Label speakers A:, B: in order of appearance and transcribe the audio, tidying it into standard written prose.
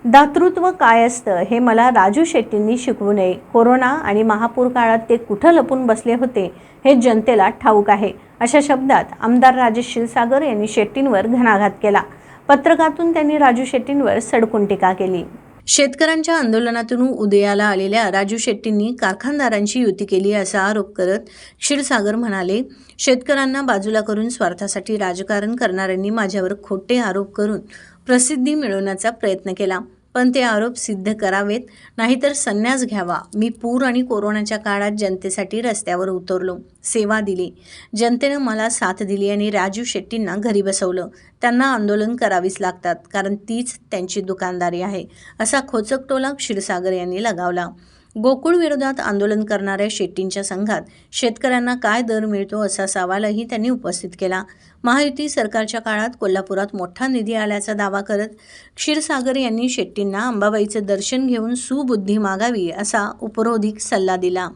A: दातृत्व काय असतं हे मला राजू शेट्टींनी शिकवू नये. कोरोना आणि महापूर काळात ते कुठं लपून बसले होते हे जनतेला ठाऊक आहे. अशा शब्दात आमदार राजेश क्षीरसागर यांनी शेट्टींवर घणाघात केला. पत्रकातून त्यांनी राजू शेट्टींवर सडकून टीका केली. शेतकऱ्यांच्या आंदोलनातून उदयाला आलेल्या राजू शेट्टींनी कारखानदारांची युती केली असा आरोप करत क्षीरसागर म्हणाले, शेतकऱ्यांना बाजूला करून स्वार्थासाठी राजकारण करणाऱ्यांनी माझ्यावर खोटे आरोप करून प्रसिद्धी मिळवण्याचा प्रयत्न केला, पण ते आरोप सिद्ध करावेत, नाहीतर संन्यास घ्यावा. मी पूर आणि कोरोनाच्या काळात जनतेसाठी रस्त्यावर उतरलो, सेवा दिली, जनतेनं मला साथ दिली आणि राजू शेट्टींना घरी बसवलं. त्यांना आंदोलन करावीच लागतात, कारण तीच त्यांची दुकानदारी आहे, असा खोचक टोला क्षीरसागर यांनी लगावला. गोकुळ विरोधात आंदोलन करणाऱ्या शेट्टींच्या संघात शेतकऱ्यांना काय दर मिळतो असा सवालही त्यांनी उपस्थित केला. महायुती सरकारच्या काळात कोल्हापुरात मोठा निधी आल्याचा दावा करत क्षीरसागर यांनी शेट्टींना अंबाबाईचं दर्शन घेऊन सुबुद्धी मागावी असा उपरोधिक सल्ला दिला.